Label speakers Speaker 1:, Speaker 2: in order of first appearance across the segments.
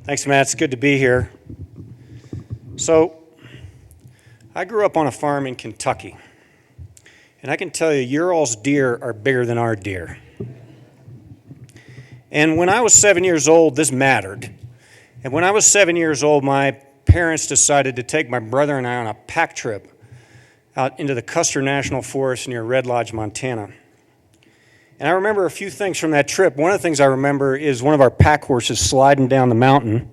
Speaker 1: Thanks, Matt. It's good to be here. So, I grew up on a farm in Kentucky, and I can tell you, your all's deer are bigger than our deer. And when I was 7 years old, this mattered. And when I was 7 years old, my parents decided to take my brother and I on a pack trip out into the Custer National Forest near Red Lodge, Montana. And I remember a few things from that trip. One of the things I remember is one of our pack horses sliding down the mountain.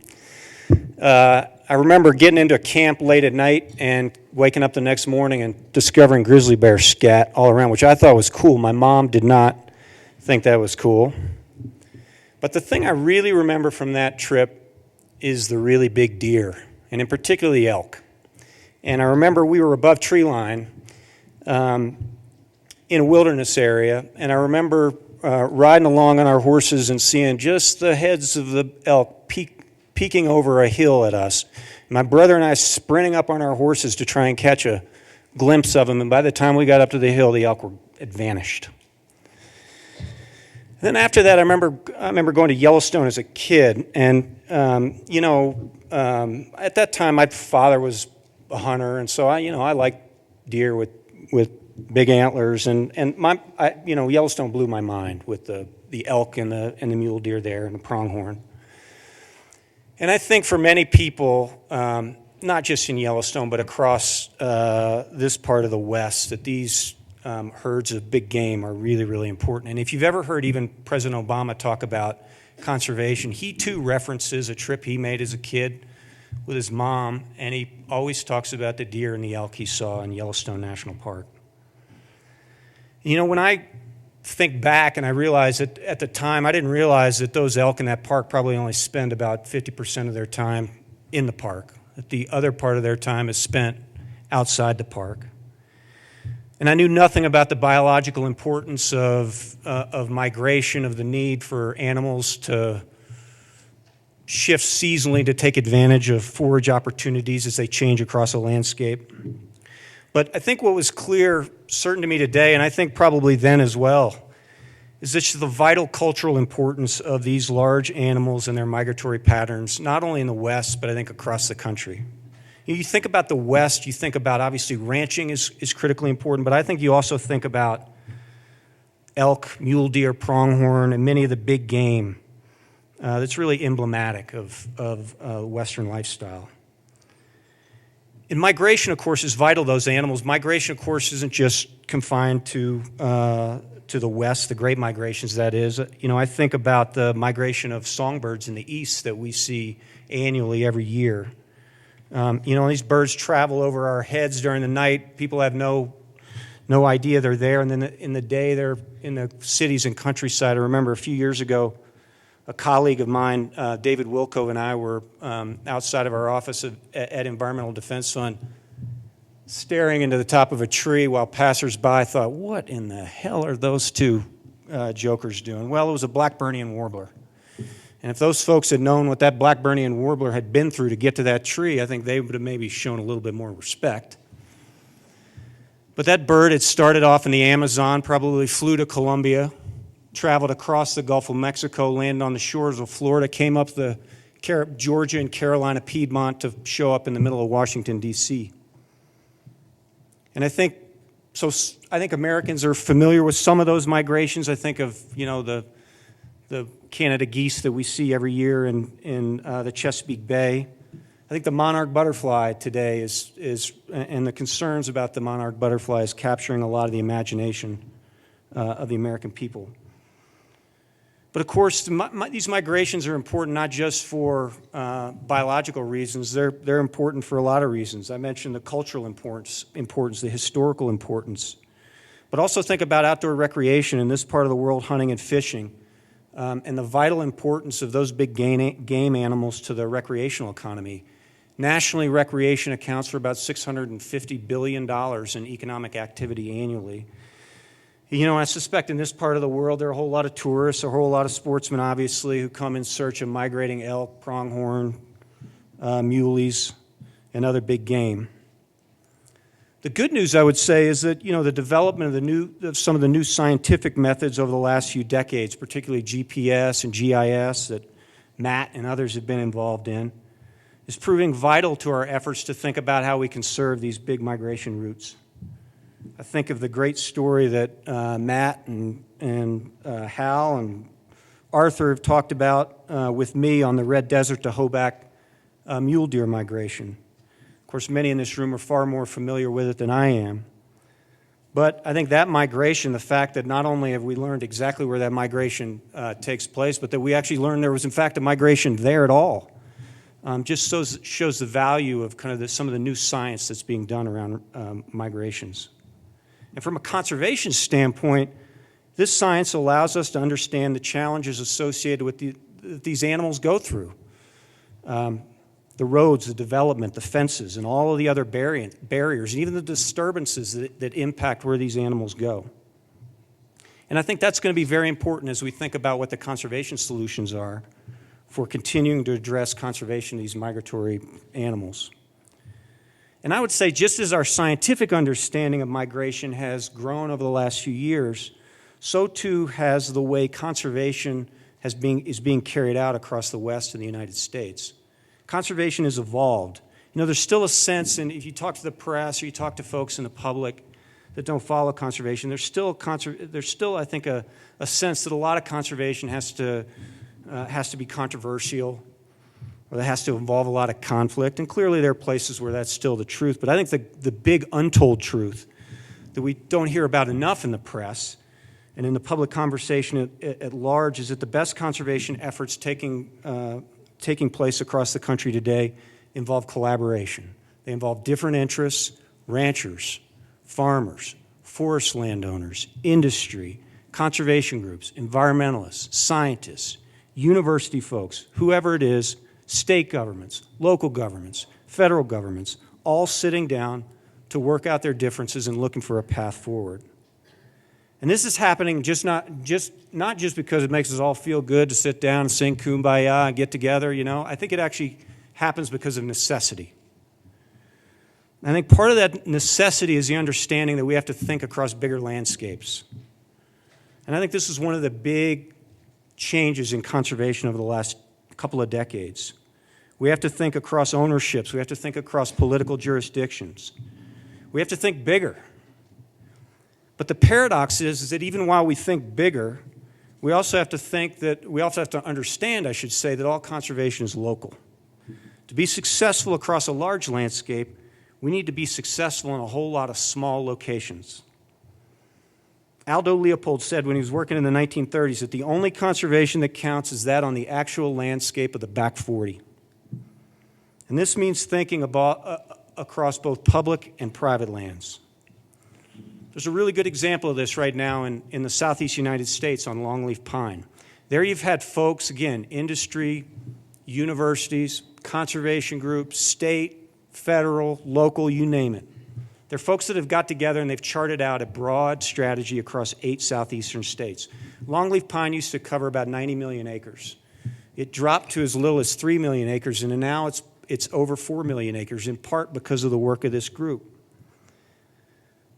Speaker 1: I remember getting into a camp late at night and waking up the next morning and discovering grizzly bears scat all around, which I thought was cool. My mom did not think that was cool. But the thing I really remember from that trip is the really big deer, and in particular the elk. And I remember we were above tree line in a wilderness area, and I remember riding along on our horses and seeing just the heads of the elk peeking over a hill at us. My brother and I sprinting up on our horses to try and catch a glimpse of them, and by the time we got up to the hill, the elk had vanished. Then after that, I remember going to Yellowstone as a kid, and at that time my father was a hunter, and so I liked deer with big antlers, and Yellowstone blew my mind with the elk and the mule deer there and the pronghorn. And I think for many people, not just in Yellowstone but across this part of the West, that these herds of big game are really, really important. And if you've ever heard even President Obama talk about conservation, he too references a trip he made as a kid with his mom, and he always talks about the deer and the elk he saw in Yellowstone National Park. When I think back and I realize that at the time I didn't realize that those elk in that park probably only spend about 50% of their time in the park, that the other part of their time is spent outside the park. And I knew nothing about the biological importance of migration, of the need for animals to shift seasonally to take advantage of forage opportunities as they change across a landscape. But I think what was clear, certain to me today, and I think probably then as well, is just the vital cultural importance of these large animals and their migratory patterns, not only in the West, but I think across the country. You think about the West, you think about, obviously, ranching is critically important, but I think you also think about elk, mule deer, pronghorn, and many of the big game that's really emblematic of Western lifestyle. And migration, of course, is vital to those animals. Migration, of course, isn't just confined to the West, the great migrations, that is. I think about the migration of songbirds in the East that we see annually every year. These birds travel over our heads during the night. People have no idea they're there, and then in the day they're in the cities and countryside. I remember a few years ago, a colleague of mine, David Wilco, and I were outside of our office at Environmental Defense Fund, staring into the top of a tree while passersby thought, what in the hell are those two jokers doing? Well, it was a Blackburnian warbler. And if those folks had known what that Blackburnian warbler had been through to get to that tree, I think they would have maybe shown a little bit more respect. But that bird had started off in the Amazon, probably flew to Colombia, traveled across the Gulf of Mexico, landed on the shores of Florida, came up the Georgia and Carolina Piedmont to show up in the middle of Washington, D.C. And I think Americans are familiar with some of those migrations. I think of, the Canada geese that we see every year in the Chesapeake Bay. I think the monarch butterfly today is and the concerns about the monarch butterfly is capturing a lot of the imagination of the American people. But of course, these migrations are important not just for biological reasons. They're important for a lot of reasons. I mentioned the cultural importance, the historical importance. But also think about outdoor recreation in this part of the world, hunting and fishing, and the vital importance of those big game animals to the recreational economy. Nationally, recreation accounts for about $650 billion in economic activity annually. I suspect in this part of the world there are a whole lot of tourists, a whole lot of sportsmen, obviously, who come in search of migrating elk, pronghorn, muleys, and other big game. The good news, I would say, is that the development of some of the new scientific methods over the last few decades, particularly GPS and GIS, that Matt and others have been involved in, is proving vital to our efforts to think about how we can serve these big migration routes. I think of the great story that Matt and Hal and Arthur have talked about with me on the Red Desert to Hoback mule deer migration. Of course, many in this room are far more familiar with it than I am. But I think that migration, the fact that not only have we learned exactly where that migration takes place, but that we actually learned there was, in fact, a migration there at all, just shows the value of kind of some of the new science that's being done around migrations. And from a conservation standpoint, this science allows us to understand the challenges associated with these animals go through. The roads, the development, the fences, and all of the other barriers, and even the disturbances that impact where these animals go. And I think that's going to be very important as we think about what the conservation solutions are for continuing to address conservation of these migratory animals. And I would say just as our scientific understanding of migration has grown over the last few years, so too has the way conservation is being carried out across the West and the United States. Conservation has evolved. You know, there's still a sense, and if you talk to the press or you talk to folks in the public that don't follow conservation, there's still I think, a sense that a lot of conservation has to be controversial, or that has to involve a lot of conflict. And clearly there are places where that's still the truth. But I think the big untold truth that we don't hear about enough in the press and in the public conversation at large is that the best conservation efforts taking place across the country today involve collaboration. They involve different interests, ranchers, farmers, forest landowners, industry, conservation groups, environmentalists, scientists, university folks, whoever it is, state governments, local governments, federal governments, all sitting down to work out their differences and looking for a path forward. And this is happening not just because it makes us all feel good to sit down and sing Kumbaya and get together, you know. I think it actually happens because of necessity. I think part of that necessity is the understanding that we have to think across bigger landscapes. And I think this is one of the big changes in conservation over the last couple of decades. We have to think across ownerships. We have to think across political jurisdictions. We have to think bigger. But the paradox is that even while we think bigger, we also have to understand, I should say, that all conservation is local. To be successful across a large landscape, we need to be successful in a whole lot of small locations. Aldo Leopold said when he was working in the 1930s that the only conservation that counts is that on the actual landscape of the back 40. And this means thinking about across both public and private lands. There's a really good example of this right now in the southeast United States on longleaf pine. There you've had folks, again, industry, universities, conservation groups, state, federal, local, you name it. They're folks that have got together and they've charted out a broad strategy across 8 southeastern states. Longleaf pine used to cover about 90 million acres. It dropped to as little as 3 million acres, and now it's over 4 million acres, in part because of the work of this group.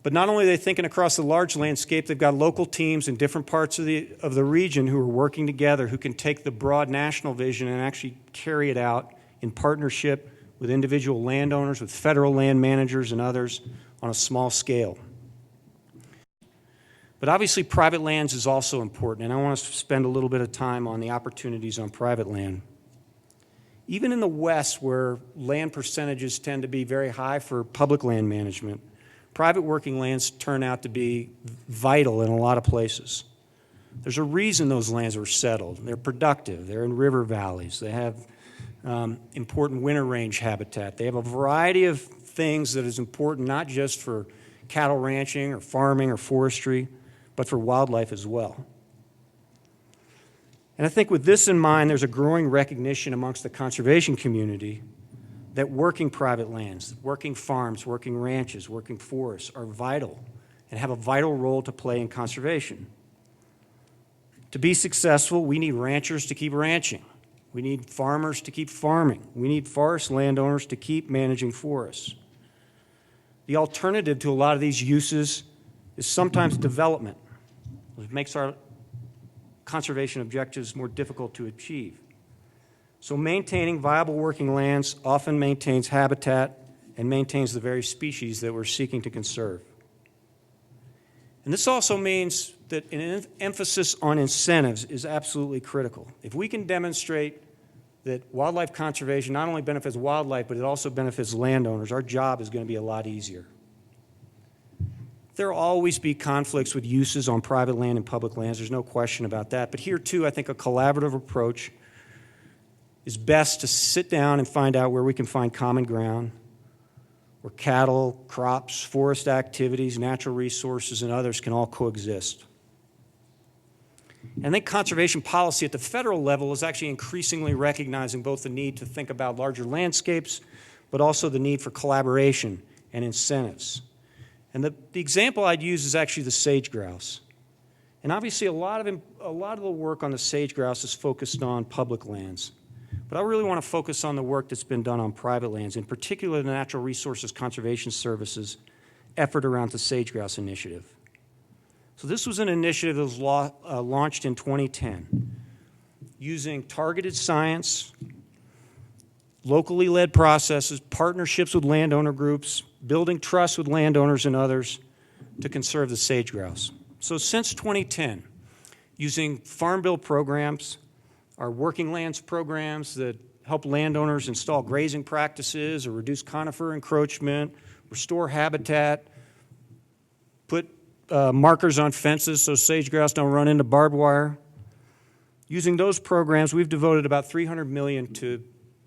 Speaker 1: But not only are they thinking across the large landscape, they've got local teams in different parts of the region who are working together, who can take the broad national vision and actually carry it out in partnership with individual landowners, with federal land managers and others on a small scale. But obviously private lands is also important, and I want to spend a little bit of time on the opportunities on private land. Even in the West, where land percentages tend to be very high for public land management, private working lands turn out to be vital in a lot of places. There's a reason those lands were settled. They're productive. They're in river valleys. They have important winter range habitat. They have a variety of things that is important not just for cattle ranching or farming or forestry, but for wildlife as well. And I think with this in mind, there's a growing recognition amongst the conservation community that working private lands, working farms, working ranches, working forests are vital and have a vital role to play in conservation. To be successful, we need ranchers to keep ranching. We need farmers to keep farming. We need forest landowners to keep managing forests. The alternative to a lot of these uses is sometimes development, which makes our conservation objectives more difficult to achieve. So maintaining viable working lands often maintains habitat and maintains the very species that we're seeking to conserve. And this also means that an emphasis on incentives is absolutely critical. If we can demonstrate that wildlife conservation not only benefits wildlife, but it also benefits landowners, our job is going to be a lot easier. There will always be conflicts with uses on private land and public lands. There's no question about that. But here, too, I think a collaborative approach is best to sit down and find out where we can find common ground, where cattle, crops, forest activities, natural resources, and others can all coexist. And I think conservation policy at the federal level is actually increasingly recognizing both the need to think about larger landscapes, but also the need for collaboration and incentives. And the example I'd use is actually the sage grouse. And obviously a lot of the work on the sage grouse is focused on public lands. But I really want to focus on the work that's been done on private lands, in particular the Natural Resources Conservation Service's effort around the Sage Grouse Initiative. So this was an initiative that was launched in 2010 using targeted science, locally led processes, partnerships with landowner groups, building trust with landowners and others to conserve the sage grouse. So since 2010, using Farm Bill programs, our working lands programs that help landowners install grazing practices or reduce conifer encroachment, restore habitat, put markers on fences so sage grouse don't run into barbed wire. Using those programs, we've devoted about $300 million to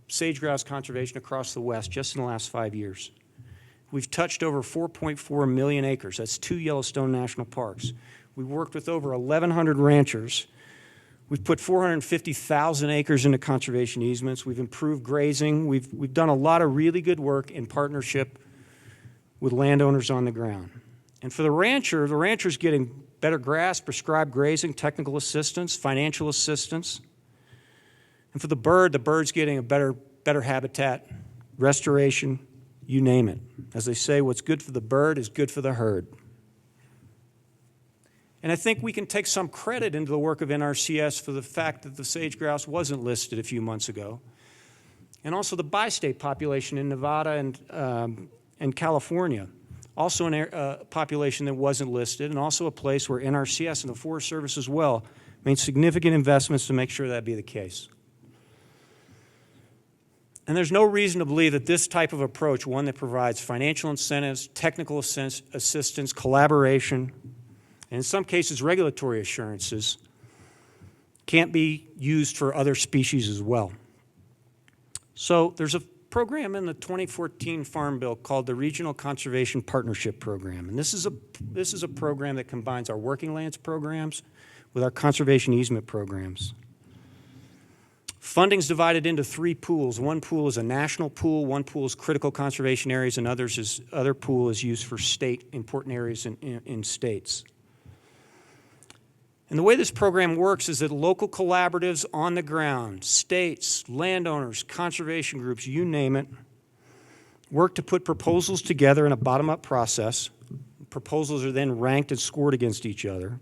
Speaker 1: sage grouse conservation across the West just in the last 5 years. We've touched over 4.4 million acres. That's 2 Yellowstone National Parks. We've worked with over 1,100 ranchers. We've put 450,000 acres into conservation easements. We've improved grazing. We've done a lot of really good work in partnership with landowners on the ground. And for the rancher's getting better grass, prescribed grazing, technical assistance, financial assistance. And for the bird's getting a better habitat, restoration, you name it. As they say, what's good for the bird is good for the herd. And I think we can take some credit into the work of NRCS for the fact that the sage grouse wasn't listed a few months ago. And also the bi-state population in Nevada and California, also a population that wasn't listed, and also a place where NRCS and the Forest Service as well made significant investments to make sure that be the case. And there's no reason to believe that this type of approach, one that provides financial incentives, technical assistance, collaboration, and in some cases regulatory assurances, can't be used for other species as well. So there's a program in the 2014 Farm Bill called the Regional Conservation Partnership Program. And this is a program that combines our working lands programs with our conservation easement programs. Funding's divided into 3 pools. One pool is a national pool, one pool is critical conservation areas, and other pool is used for important areas in states. And the way this program works is that local collaboratives on the ground, states, landowners, conservation groups, you name it, work to put proposals together in a bottom-up process. Proposals are then ranked and scored against each other.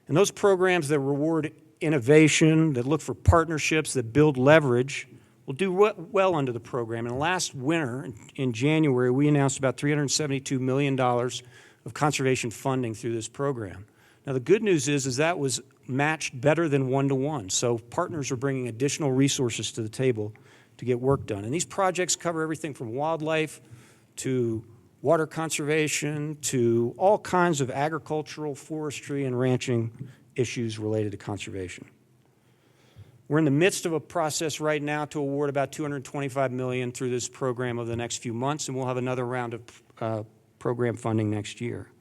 Speaker 1: And those programs that reward innovation, that look for partnerships, that build leverage, will do well under the program. And last winter, in January, we announced about $372 million of conservation funding through this program. Now, the good news is that was matched better than 1-to-1. So partners are bringing additional resources to the table to get work done. And these projects cover everything from wildlife to water conservation to all kinds of agricultural, forestry, and ranching issues related to conservation. We're in the midst of a process right now to award about $225 million through this program over the next few months, and we'll have another round of program funding next year.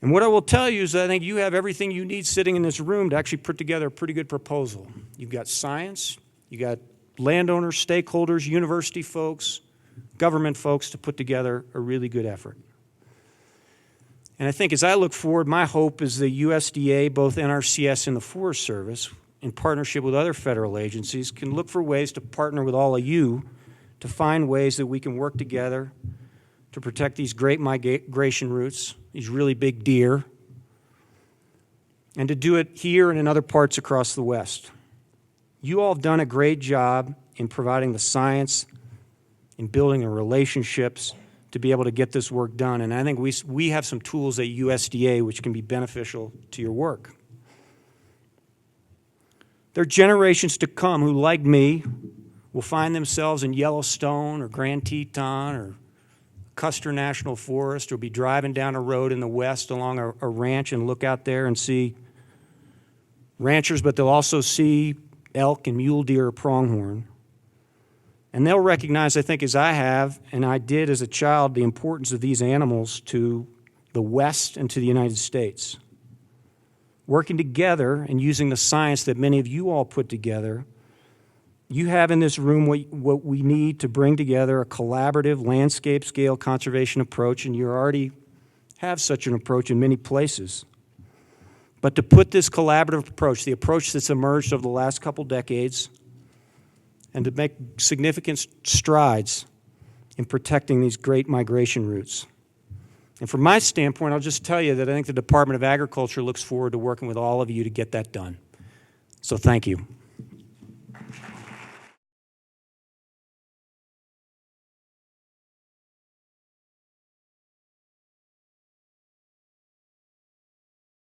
Speaker 1: And what I will tell you is that I think you have everything you need sitting in this room to actually put together a pretty good proposal. You've got science, you've got landowners, stakeholders, university folks, government folks to put together a really good effort. And I think as I look forward, my hope is the USDA, both NRCS and the Forest Service, in partnership with other federal agencies, can look for ways to partner with all of you to find ways that we can work together to protect these great migration routes, these really big deer, and to do it here and in other parts across the West. You all have done a great job in providing the science, in building the relationships to be able to get this work done. And I think we have some tools at USDA which can be beneficial to your work. There are generations to come who, like me, will find themselves in Yellowstone or Grand Teton or Custer National Forest, or be driving down a road in the west along a ranch and look out there and see ranchers, but they'll also see elk and mule deer or pronghorn. And they'll recognize, I think, as I have, and I did as a child, the importance of these animals to the West and to the United States. Working together and using the science that many of you all put together, you have in this room what we need to bring together a collaborative landscape scale conservation approach, and you already have such an approach in many places. But to put this collaborative approach, the approach that's emerged over the last couple decades, and to make significant strides in protecting these great migration routes. And from my standpoint, I'll just tell you that I think the Department of Agriculture looks forward to working with all of you to get that done. So thank you.